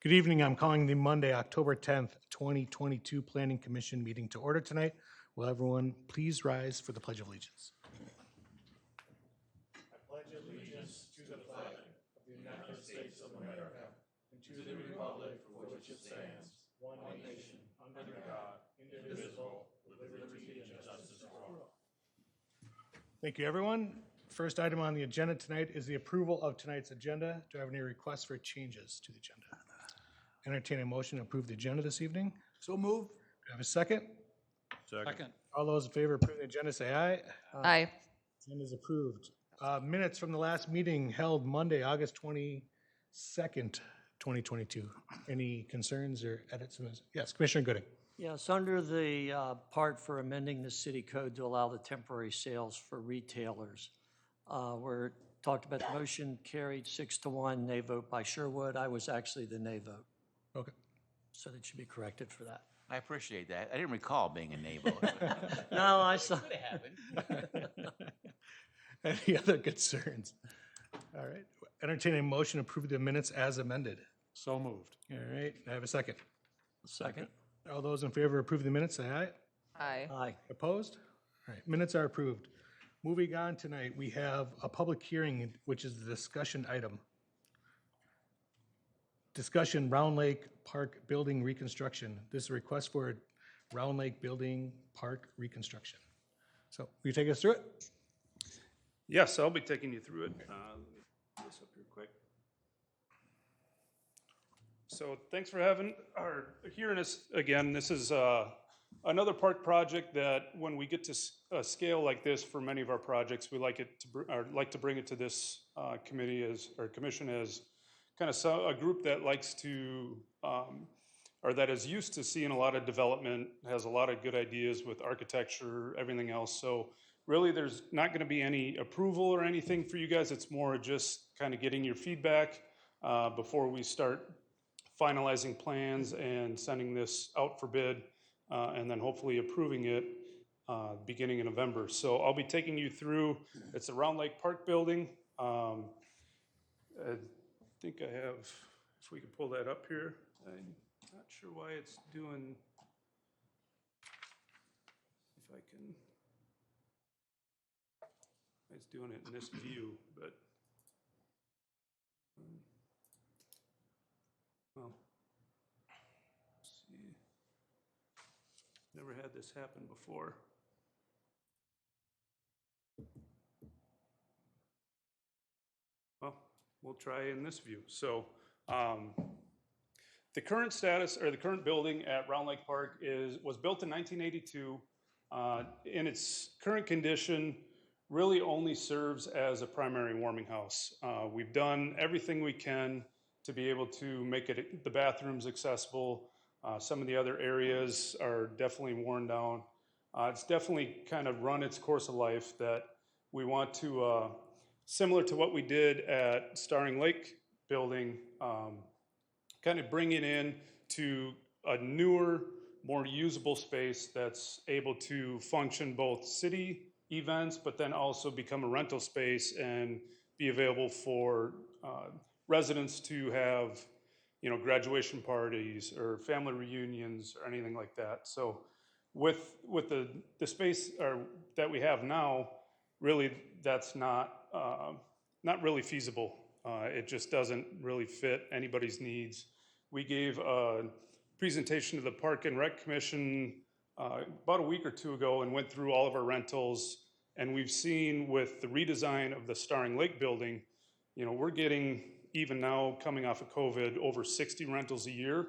Good evening. I'm calling the Monday, October 10th, 2022 Planning Commission meeting to order tonight. Will everyone please rise for the Pledge of Allegiance? I pledge allegiance to the flag of the United States of America and to the republic for which it stands, one nation, under God, indivisible, with liberty and justice for all. Thank you, everyone. First item on the agenda tonight is the approval of tonight's agenda. Do I have any requests for changes to the agenda? Entertain a motion to approve the agenda this evening. So moved. Do I have a second? Second. All those in favor of approving the agenda say aye. Aye. Agenda is approved. Minutes from the last meeting held Monday, August 22nd, 2022. Any concerns or edits? Yes, Commissioner Gooding. Yes, under the part for amending the city code to allow the temporary sales for retailers, we're talked about the motion carried 6-1, nay vote by Sherwood. I was actually the nay vote. Okay. So that should be corrected for that. I appreciate that. I didn't recall being a neighbor. No, I saw. Could have happened. Any other concerns? All right. Entertain a motion to approve the minutes as amended. So moved. All right. I have a second. Second. All those in favor of approving the minutes say aye. Aye. Aye. Opposed? All right. Minutes are approved. Moving on tonight, we have a public hearing, which is the discussion item. Discussion Round Lake Park Building Reconstruction. This is a request for Round Lake Building Park Reconstruction. So will you take us through it? Yes, I'll be taking you through it. Let me put this up here quick. So thanks for hearing us again. This is another park project that when we get to a scale like this for many of our projects, we like to bring it to this commission as kind of a group that likes to or that is used to seeing a lot of development, has a lot of good ideas with architecture, everything else. So really there's not going to be any approval or anything for you guys. It's more just kind of getting your feedback before we start finalizing plans and sending this out for bid and then hopefully approving it beginning in November. So I'll be taking you through, it's a Round Lake Park building. I think I have, if we could pull that up here. I'm not sure why it's doing, if I can, it's doing it in this view, but, well, let's see. Never had this happen before. Well, we'll try in this view. So the current status, or the current building at Round Lake Park was built in 1982. In its current condition, really only serves as a primary warming house. We've done everything we can to be able to make the bathrooms accessible. Some of the other areas are definitely worn down. It's definitely kind of run its course of life that we want to, similar to what we did at Starring Lake building, kind of bring it in to a newer, more usable space that's able to function both city events, but then also become a rental space and be available for residents to have, graduation parties or family reunions or anything like that. So with the space that we have now, really that's not really feasible. It just doesn't really fit anybody's needs. We gave a presentation to the Park and Rec Commission about a week or two ago and went through all of our rentals, and we've seen with the redesign of the Starring Lake building, we're getting, even now coming off of COVID, over 60 rentals a year,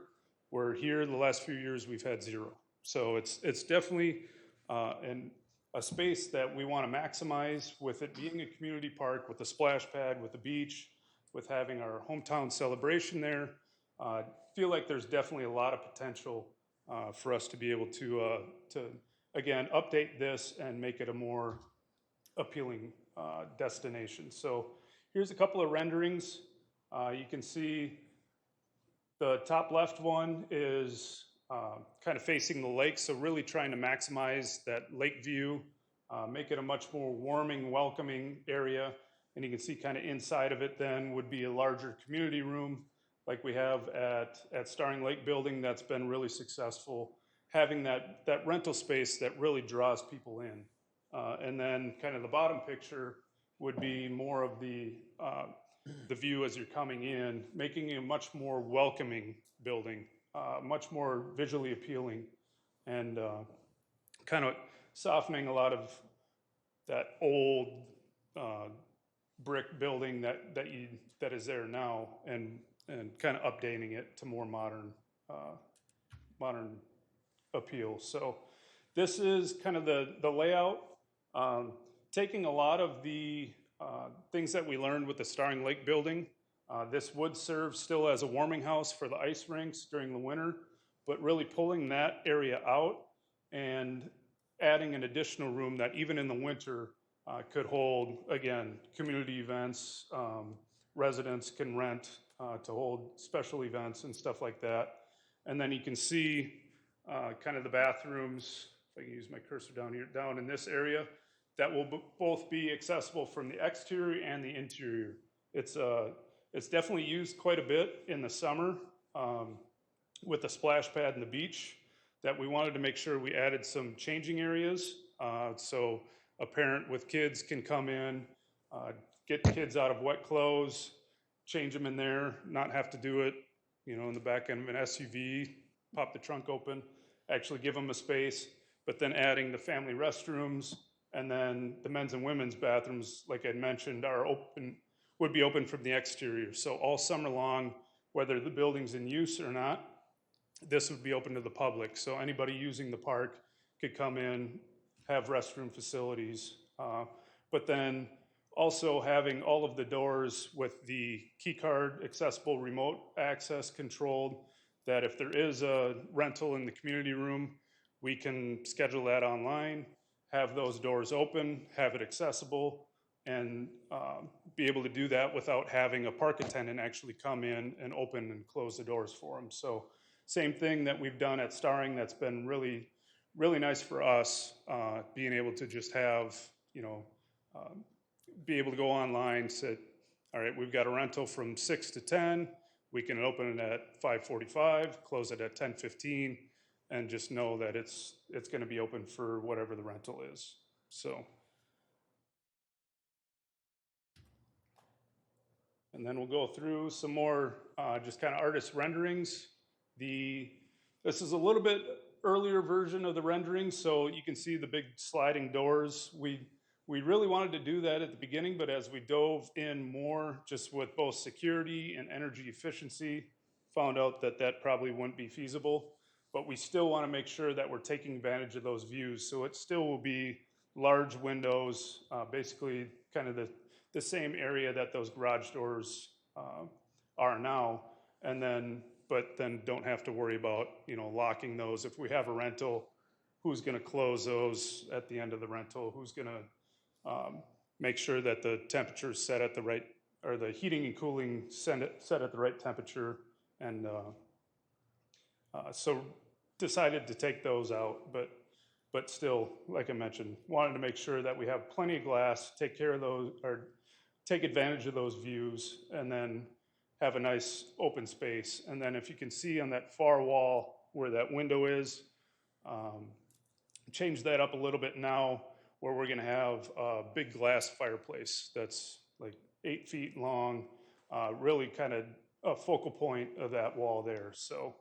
where here the last few years we've had 0. So it's definitely a space that we want to maximize, with it being a community park, with a splash pad, with a beach, with having our hometown celebration there. Feel like there's definitely a lot of potential for us to be able to again, update this and make it a more appealing destination. So here's a couple of renderings. You can see the top left one is kind of facing the lake, so really trying to maximize that lake view, make it a much more warming, welcoming area. And you can see kind of inside of it then would be a larger community room like we have at Starring Lake Building that's been really successful, having that rental space that really draws people in. And then kind of the bottom picture would be more of the view as you're coming in, making it a much more welcoming building, much more visually appealing, and kind of softening a lot of that old brick building that is there now, and kind of updating it to more modern appeal. So this is kind of the layout, taking a lot of the things that we learned with the Starring Lake building. This would serve still as a warming house for the ice rinks during the winter, but really pulling that area out and adding an additional room that even in the winter could hold, again, community events. Residents can rent to hold special events and stuff like that. And then you can see kind of the bathrooms, if I can use my cursor down here, down in this area, that will both be accessible from the exterior and the interior. It's definitely used quite a bit in the summer with the splash pad and the beach, that we wanted to make sure we added some changing areas. So a parent with kids can come in, get kids out of wet clothes, change them in there, not have to do it, in the back end of an SUV, pop the trunk open, actually give them a space, but then adding the family restrooms, and then the men's and women's bathrooms, like I mentioned, would be open from the exterior. So all summer long, whether the building's in use or not, this would be open to the public. So anybody using the park could come in, have restroom facilities, but then also having all of the doors with the key card accessible, remote access controlled, that if there is a rental in the community room, we can schedule that online, have those doors open, have it accessible, and be able to do that without having a park attendant actually come in and open and close the doors for them. So same thing that we've done at Starring that's been really, really nice for us, being able to just have, be able to go online, say, all right, we've got a rental from 6 to 10, we can open it at 5:45, close it at 10:15, and just know that it's gonna be open for whatever the rental is, so. And then we'll go through some more just kind of artist renderings. This is a little bit earlier version of the rendering, so you can see the big sliding doors. We really wanted to do that at the beginning, but as we dove in more, just with both security and energy efficiency, found out that probably wouldn't be feasible. But we still want to make sure that we're taking advantage of those views. So it still will be large windows, basically kind of the same area that those garage doors are now, but then don't have to worry about locking those. If we have a rental, who's going to close those at the end of the rental? Who's going to make sure that the temperature is set at the right, or the heating and cooling set at the right temperature? And so decided to take those out, but still, like I mentioned, wanted to make sure that we have plenty of glass, take care of those, or take advantage of those views, and then have a nice open space. And then if you can see on that far wall where that window is, change that up a little bit now, where we're gonna have a big glass fireplace that's like 8 feet long, really kind of a focal point of that wall there. So,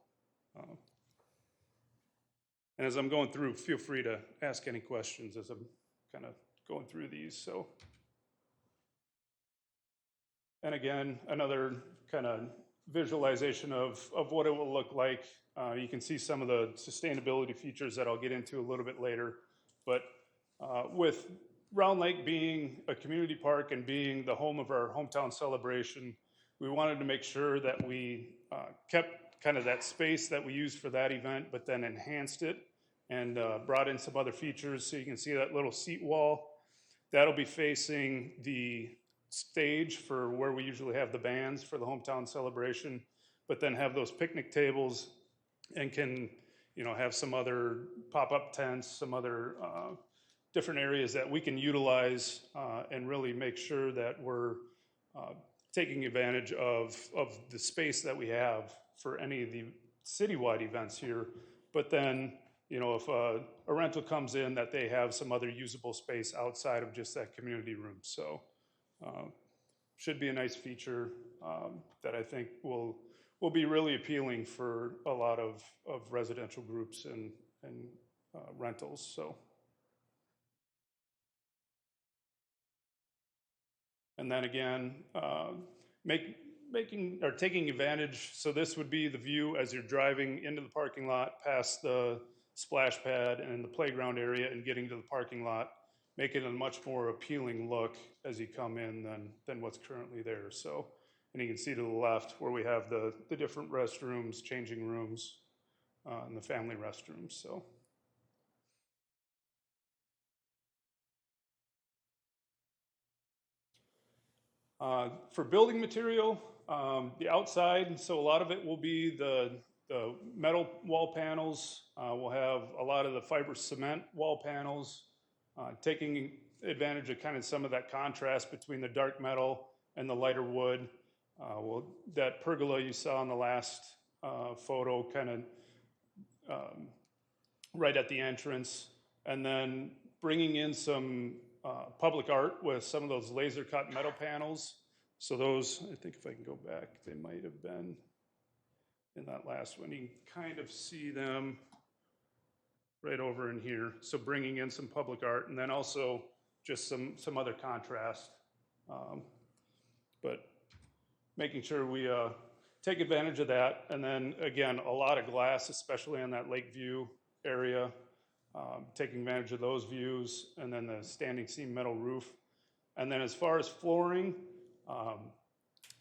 and as I'm going through, feel free to ask any questions as I'm kind of going through these. So, and again, another kind of visualization of what it will look like. You can see some of the sustainability features that I'll get into a little bit later. But with Round Lake being a community park and being the home of our hometown celebration, we wanted to make sure that we kept kind of that space that we used for that event, but then enhanced it and brought in some other features. So you can see that little seat wall. That'll be facing the stage for where we usually have the bands for the hometown celebration, but then have those picnic tables and can, have some other pop-up tents, some other different areas that we can utilize and really make sure that we're taking advantage of the space that we have for any of the citywide events here. But then, if a rental comes in, that they have some other usable space outside of just that community room. So should be a nice feature that I think will be really appealing for a lot of residential groups and rentals. So. And then again, taking advantage. So this would be the view as you're driving into the parking lot, past the splash pad and the playground area, and getting to the parking lot, make it a much more appealing look as you come in than what's currently there. So, and you can see to the left where we have the different restrooms, changing rooms, and the family restrooms. So. For building material, the outside, so a lot of it will be the metal wall panels. We'll have a lot of the fiber cement wall panels, taking advantage of kind of some of that contrast between the dark metal and the lighter wood. That pergola you saw in the last photo, kind of right at the entrance, and then bringing in some public art with some of those laser cut metal panels. So those, I think if I can go back, they might have been in that last one. You can kind of see them right over in here. So bringing in some public art, and then also just some other contrast. But making sure we take advantage of that. And then again, a lot of glass, especially on that lake view area. Taking advantage of those views, and then the standing seam metal roof. And then as far as flooring,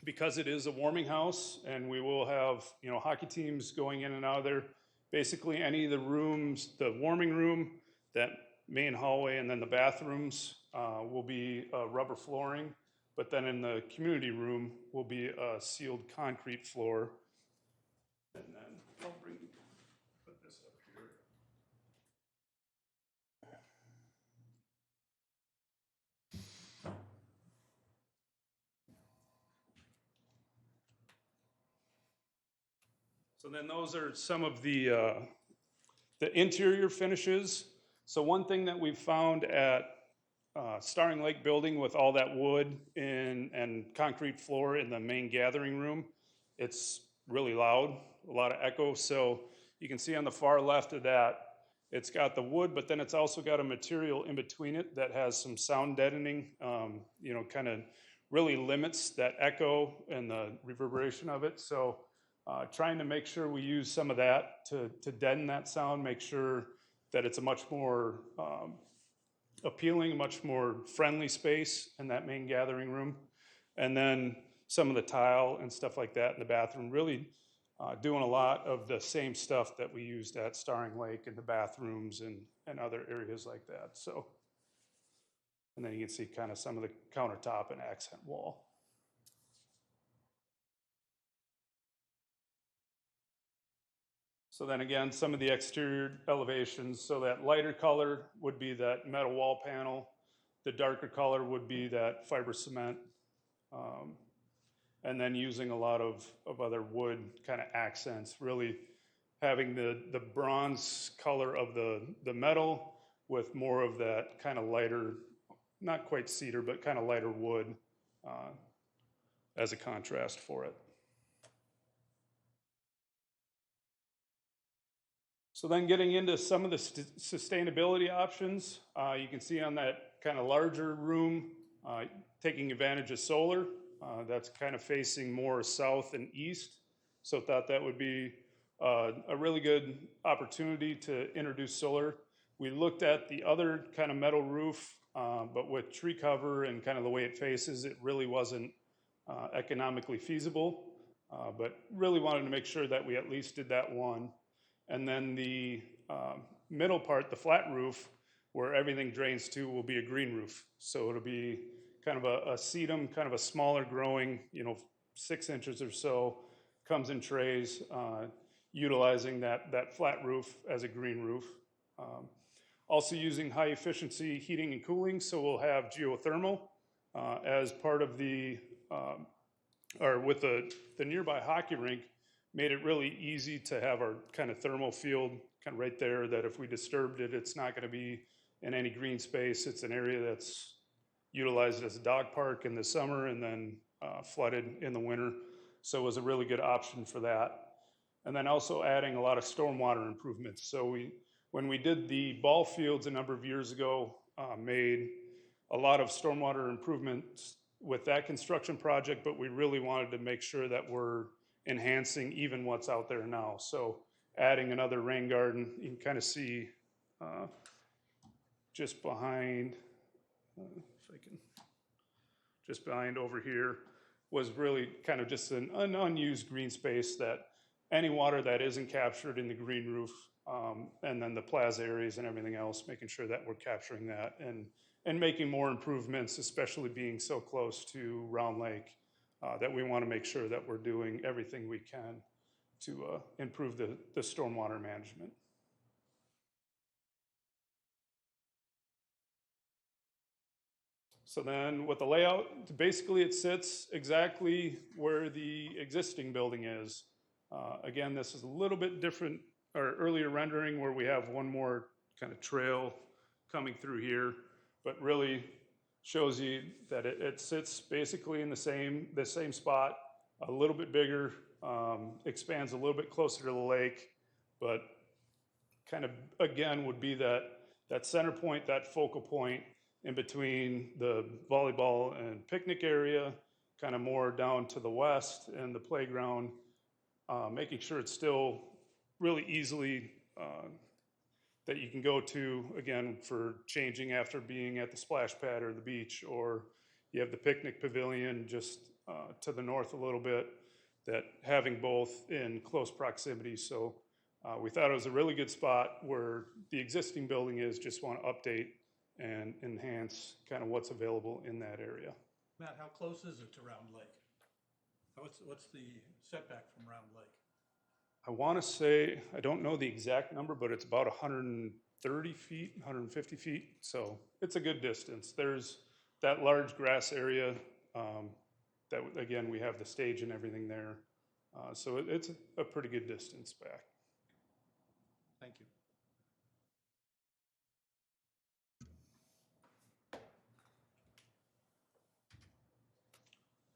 because it is a warming house and we will have hockey teams going in and out of there, basically any of the rooms, the warming room, that main hallway, and then the bathrooms will be rubber flooring. But then in the community room will be a sealed concrete floor. And then I'll put this up here. So then those are some of the interior finishes. So one thing that we've found at Starring Lake building with all that wood and concrete floor in the main gathering room, it's really loud, a lot of echo. So you can see on the far left of that, it's got the wood, but then it's also got a material in between it that has some sound deadening, kind of really limits that echo and the reverberation of it. So trying to make sure we use some of that to deaden that sound, make sure that it's a much more appealing, much more friendly space in that main gathering room. And then some of the tile and stuff like that in the bathroom, really doing a lot of the same stuff that we used at Starring Lake in the bathrooms and other areas like that. So, and then you can see kind of some of the countertop and accent wall. So then again, some of the exterior elevations. So that lighter color would be that metal wall panel. The darker color would be that fiber cement. And then using a lot of other wood kind of accents, really having the bronze color of the metal with more of that kind of lighter, not quite cedar, but kind of lighter wood as a contrast for it. So then getting into some of the sustainability options, you can see on that kind of larger room, taking advantage of solar. That's kind of facing more south and east. So thought that would be a really good opportunity to introduce solar. We looked at the other kind of metal roof, but with tree cover and kind of the way it faces, it really wasn't economically feasible. But really wanted to make sure that we at least did that one. And then the middle part, the flat roof, where everything drains to, will be a green roof. So it'll be kind of a sedum, kind of a smaller growing, 6 inches or so, comes in trays, utilizing that flat roof as a green roof. Also using high efficiency heating and cooling, so we'll have geothermal as part of the or with the nearby hockey rink, made it really easy to have our kind of thermal field kind of right there, that if we disturbed it, it's not going to be in any green space. It's an area that's utilized as a dog park in the summer and then flooded in the winter. So it was a really good option for that. And then also adding a lot of stormwater improvements. So when we did the ball fields a number of years ago, made a lot of stormwater improvements with that construction project, but we really wanted to make sure that we're enhancing even what's out there now. So adding another rain garden, you can kind of see just behind, if I can, just behind over here, was really kind of just an unused green space that any water that isn't captured in the green roof, and then the plaza areas and everything else, making sure that we're capturing that and making more improvements, especially being so close to Round Lake, that we want to make sure that we're doing everything we can to improve the stormwater management. So then with the layout, basically it sits exactly where the existing building is. Again, this is a little bit different, our earlier rendering where we have one more kind of trail coming through here, but really shows you that it sits basically in the same spot, a little bit bigger, expands a little bit closer to the lake, but kind of, again, would be that center point, that focal point in between the volleyball and picnic area, kind of more down to the west and the playground, making sure it's still really easily that you can go to, again, for changing after being at the splash pad or the beach, or you have the picnic pavilion just to the north a little bit, that having both in close proximity. So we thought it was a really good spot where the existing building is, just want to update and enhance kind of what's available in that area. Matt, how close is it to Round Lake? What's the setback from Round Lake? I want to say, I don't know the exact number, but it's about 130 feet, 150 feet. So it's a good distance. There's that large grass area that, again, we have the stage and everything there. So it's a pretty good distance back. Thank you.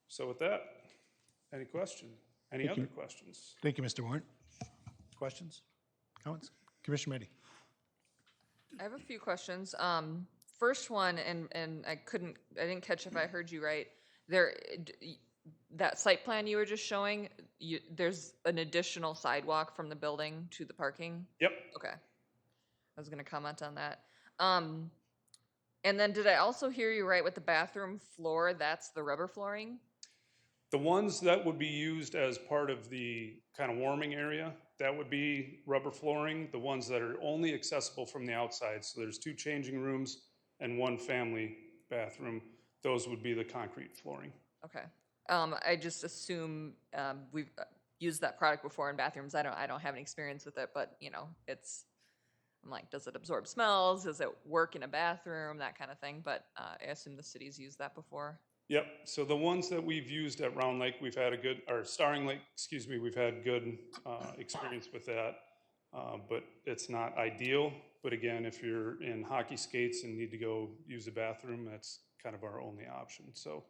So with that, any questions? Any other questions? Thank you, Mr. Warren. Questions? Comments? Commissioner Meddy. I have a few questions. First one, and I didn't catch if I heard you right. That site plan you were just showing, there's an additional sidewalk from the building to the parking? Yep. Okay. I was gonna comment on that. And then did I also hear you right with the bathroom floor, that's the rubber flooring? The ones that would be used as part of the kind of warming area, that would be rubber flooring. The ones that are only accessible from the outside, so there's 2 changing rooms and 1 family bathroom, those would be the concrete flooring. Okay. I just assume we've used that product before in bathrooms. I don't have any experience with it, but you know, I'm like, does it absorb smells? Does it work in a bathroom? That kind of thing. But I assume the city's used that before. Yep, so the ones that we've used at Round Lake, we've had Starring Lake, excuse me, we've had good experience with that. But it's not ideal. But again, if you're in hockey skates and need to go use the bathroom, that's kind of our only option, so.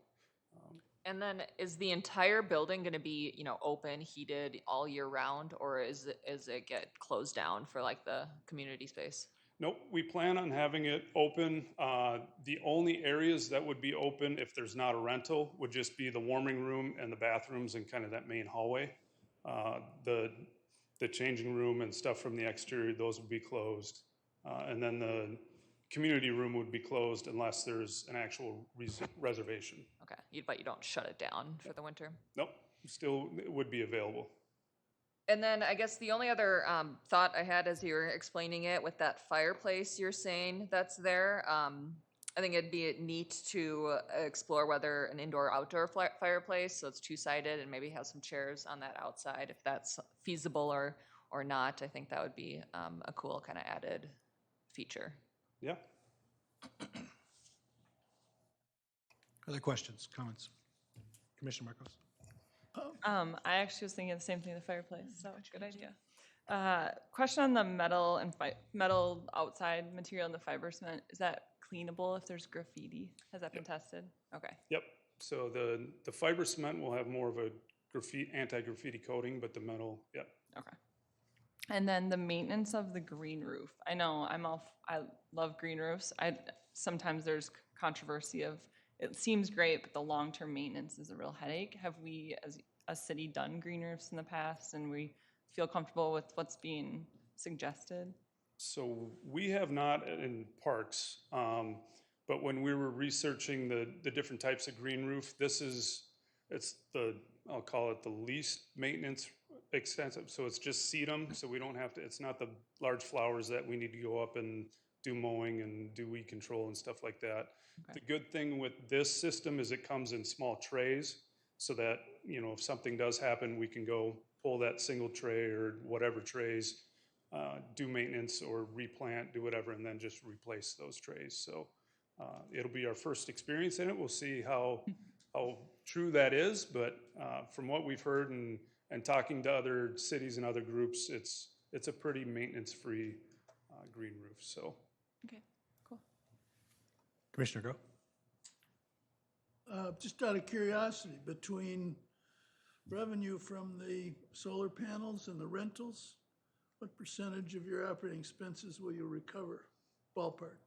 And then is the entire building going to be, you know, open, heated all year round, or is it get closed down for like the community space? Nope, we plan on having it open. The only areas that would be open if there's not a rental would just be the warming room and the bathrooms and kind of that main hallway. The changing room and stuff from the exterior, those would be closed. And then the community room would be closed unless there's an actual reservation. Okay, but you don't shut it down for the winter? Nope, still it would be available. And then I guess the only other thought I had as you were explaining it with that fireplace you're saying that's there, I think it'd be neat to explore whether an indoor-outdoor fireplace, so it's 2-sided and maybe have some chairs on that outside, if that's feasible or not. I think that would be a cool kind of added feature. Yeah. Other questions, comments? Commissioner Marcos. I actually was thinking the same thing, the fireplace, so good idea. Question on the metal and metal outside material and the fiber cement, is that cleanable if there's graffiti? Has that been tested? Okay. Yep. So the fiber cement will have more of a anti-graffiti coating, but the metal, yep. Okay. And then the maintenance of the green roof. I know I love green roofs. Sometimes there's controversy of, it seems great, but the long-term maintenance is a real headache. Have we, as a city, done green roofs in the past, and we feel comfortable with what's being suggested? So we have not in parks, but when we were researching the different types of green roof, I'll call it the least maintenance extensive. So it's just sedum, so we don't have to, it's not the large flowers that we need to go up and do mowing and do weed control and stuff like that. Okay. The good thing with this system is it comes in small trays, so that, if something does happen, we can go pull that single tray or whatever trays, do maintenance or replant, do whatever, and then just replace those trays. So it'll be our first experience in it. We'll see how true that is, but from what we've heard and talking to other cities and other groups, it's a pretty maintenance-free green roof. So. Okay, cool. Commissioner Grow? Just out of curiosity, between revenue from the solar panels and the rentals, what percentage of your operating expenses will you recover? Ballpark?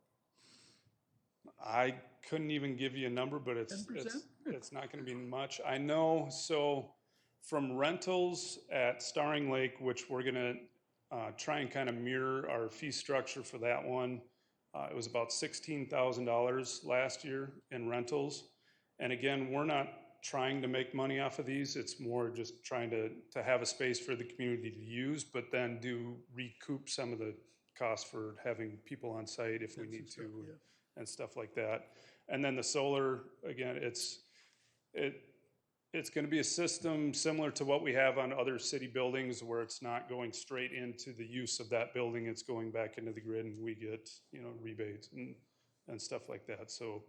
I couldn't even give you a number, but it's 10%? it's not going to be much. I know. So from rentals at Starring Lake, which we're going to try and kind of mirror our fee structure for that one, it was about $16,000 last year in rentals. And again, we're not trying to make money off of these. It's more just trying to have a space for the community to use, but then recoup some of the costs for having people on site if we need to, and stuff like that. And then the solar, again, it's going to be a system similar to what we have on other city buildings, where it's not going straight into the use of that building. It's going back into the grid, and we get, rebates and stuff like that. So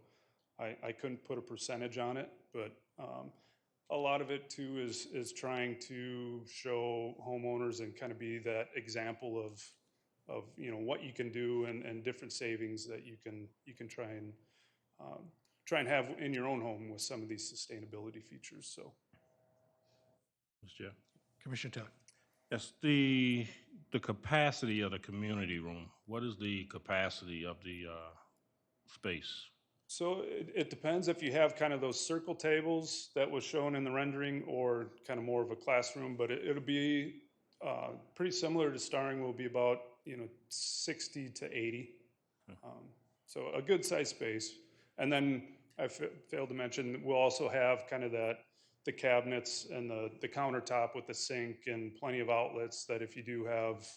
I couldn't put a percentage on it, but a lot of it too is trying to show homeowners and kind of be that example of what you can do and different savings that you can try and have in your own home with some of these sustainability features. So, Mr. Chair. Commissioner Taylor? Yes, the capacity of the community room. What is the capacity of the space? So it depends if you have kind of those circle tables that was shown in the rendering, or kind of more of a classroom, but it'll be pretty similar to Starring. Will be about 60 to 80. So a good size space. And then I failed to mention, we'll also have kind of the cabinets and the countertop with the sink and plenty of outlets, that if you do have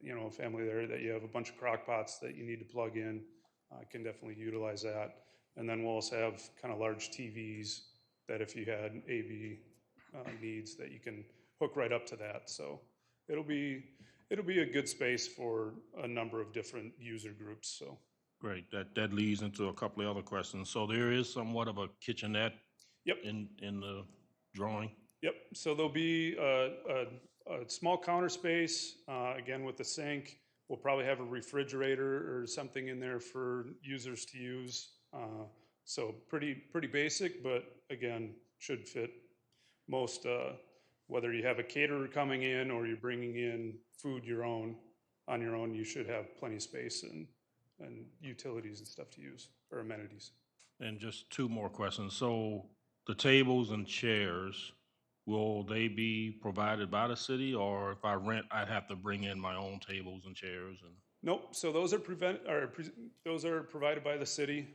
a family there, that you have a bunch of crock pots that you need to plug in, can definitely utilize that. And then we'll also have kind of large TVs that if you had AV needs, that you can hook right up to that. So it'll be a good space for a number of different user groups. So Great. That leads into a couple of other questions. So there is somewhat of a kitchenette. Yep. In the drawing. Yep. So there'll be a small counter space, again with the sink. We'll probably have a refrigerator or something in there for users to use. So pretty basic, but again, should fit most, whether you have a caterer coming in or you're bringing in food on your own, you should have plenty of space and utilities and stuff to use, or amenities. And just two more questions. So the tables and chairs, will they be provided by the city, or if I rent, I'd have to bring in my own tables and chairs? And Nope. So those are provided by the city.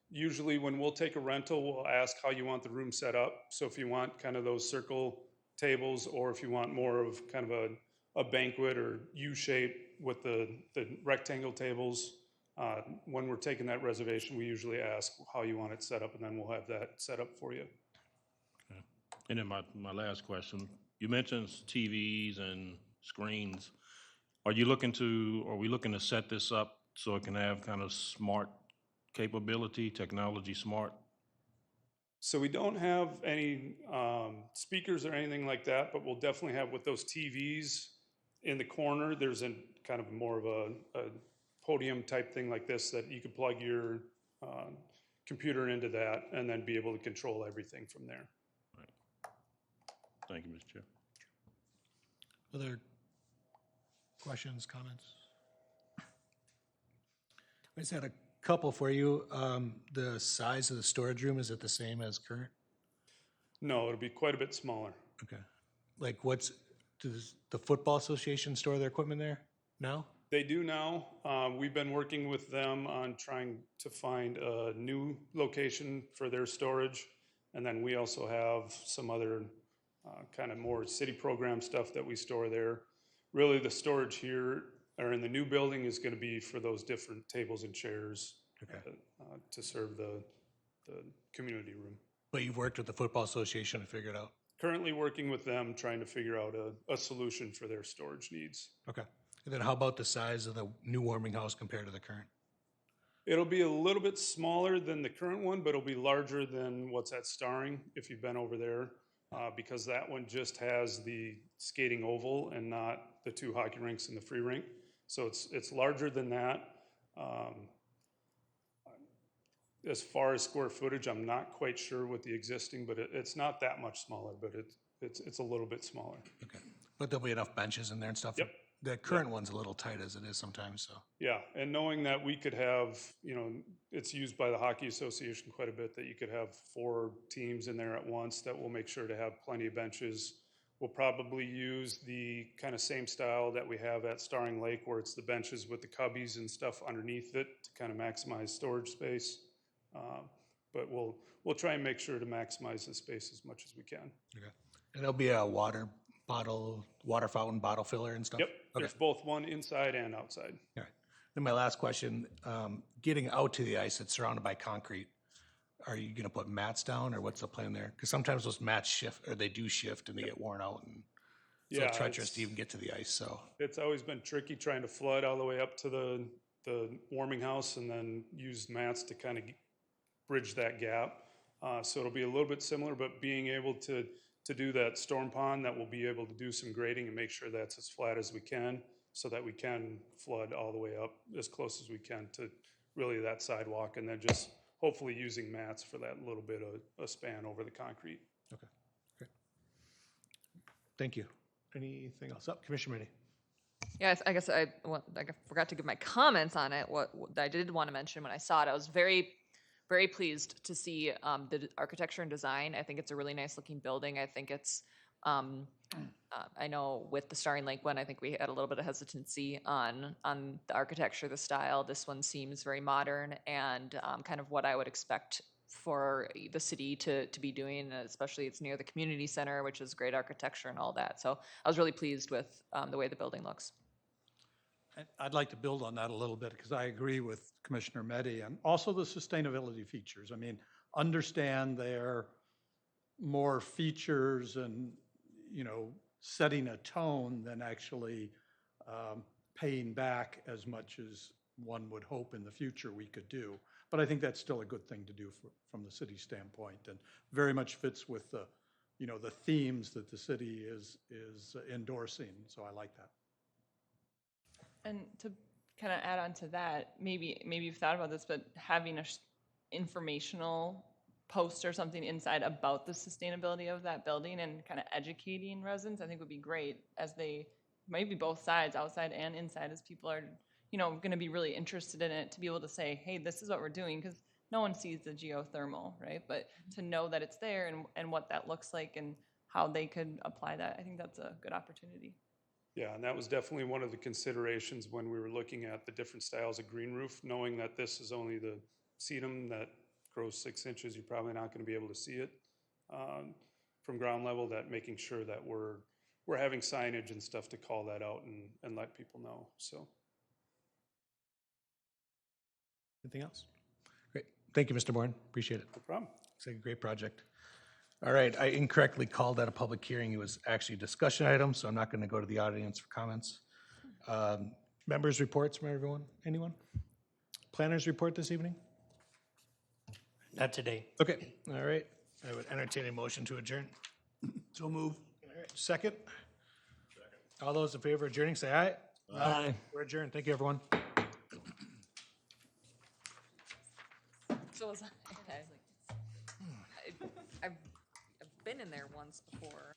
Usually when we'll take a rental, we'll ask how you want the room set up. So if you want kind of those circle tables, or if you want more of kind of a banquet or U-shape with the rectangle tables, when we're taking that reservation, we usually ask how you want it set up, and then we'll have that set up for you. okay. And then my last question, you mentioned TVs and screens. Are we looking to set this up so it can have kind of smart capability, technology smart? So we don't have any speakers or anything like that, but we'll definitely have with those TVs in the corner, there's a kind of more of a podium type thing like this that you could plug your computer into that and then be able to control everything from there. Thank you, Mr. Chair. Other questions, comments? I just had a couple for you. The size of the storage room, is it the same as current? No, it'll be quite a bit smaller. Okay. Like does the football association store their equipment there now? They do now. We've been working with them on trying to find a new location for their storage. And then we also have some other kind of more city program stuff that we store there. Really, the storage here or in the new building is going to be for those different tables and chairs to serve the community room. But you've worked with the football association to figure it out? Currently working with them, trying to figure out a solution for their storage needs. Okay. And then how about the size of the new warming house compared to the current? It'll be a little bit smaller than the current one, but it'll be larger than what's at Starring, if you've been over there, because that one just has the skating oval and not the 2 hockey rinks and the free rink. So it's larger than that. As far as square footage, I'm not quite sure with the existing, but it's not that much smaller, but it's a little bit smaller. Okay. But there'll be enough benches in there and stuff? Yep. The current one's a little tight as it is sometimes, so. Yeah, and knowing that we could have, it's used by the Hockey Association quite a bit, that you could have 4 teams in there at once, that will make sure to have plenty of benches. We'll probably use the kind of same style that we have at Starring Lake, where it's the benches with the cubbies and stuff underneath it to kind of maximize storage space. But we'll try and make sure to maximize the space as much as we can. Okay. And there'll be a water fountain, bottle filler and stuff? Yep, Okay. there's both one inside and outside. All right. Then my last question, getting out to the ice, it's surrounded by concrete. Are you going to put mats down, or what's the plan there? Because sometimes those mats shift, or they do shift and they get worn out, and so Yeah, treacherous to even get to the ice, so. It's always been tricky trying to flood all the way up to the warming house and then use mats to kind of bridge that gap. So it'll be a little bit similar, but being able to do that storm pond, that we'll be able to do some grading and make sure that's as flat as we can, so that we can flood all the way up as close as we can to really that sidewalk, and then just hopefully using mats for that little bit of a span over the concrete. Okay, great. Thank you. Anything else? Commissioner Mooney. Yeah, I guess I forgot to give my comments on it. What I did want to mention when I saw it, I was very, very pleased to see the architecture and design. I think it's a really nice looking building. I think it's, I know with the Starring Lake one, I think we had a little bit of hesitancy on the architecture, the style. This one seems very modern and kind of what I would expect for the city to be doing, especially it's near the community center, which is great architecture and all that. So I was really pleased with the way the building looks. I'd like to build on that a little bit because I agree with Commissioner Meddy and also the sustainability features. I mean, understand they're more features and, setting a tone than actually paying back as much as one would hope in the future we could do. But I think that's still a good thing to do from the city standpoint, and very much fits with the, the themes that the city is endorsing. So I like that. And to kind of add on to that, maybe you've thought about this, but having a informational post or something inside about the sustainability of that building and kind of educating residents, I think would be great, as they maybe both sides, outside and inside, as people are, going to be really interested in it, to be able to say, hey, this is what we're doing, because no one sees the geothermal, right? But to know that it's there and what that looks like and how they could apply that, I think that's a good opportunity. Yeah, and that was definitely one of the considerations when we were looking at the different styles of green roof, knowing that this is only the sedum that grows 6 inches. You're probably not going to be able to see it from ground level, that making sure that we're having signage and stuff to call that out and let people know. So. Anything else? Great. Thank you, Mr. Bourne. Appreciate it. No problem. It's a great project. All right, I incorrectly called that a public hearing. It was actually a discussion item, so I'm not going to go to the audience for comments. Members' reports from everyone? Anyone? Planners report this evening? Not today. Okay, all right. I would entertain a motion to adjourn. So move. All right, second? All those in favor of adjourning, say aye. Aye. We're adjourned. Thank you, everyone. So was I. I've been in there once before.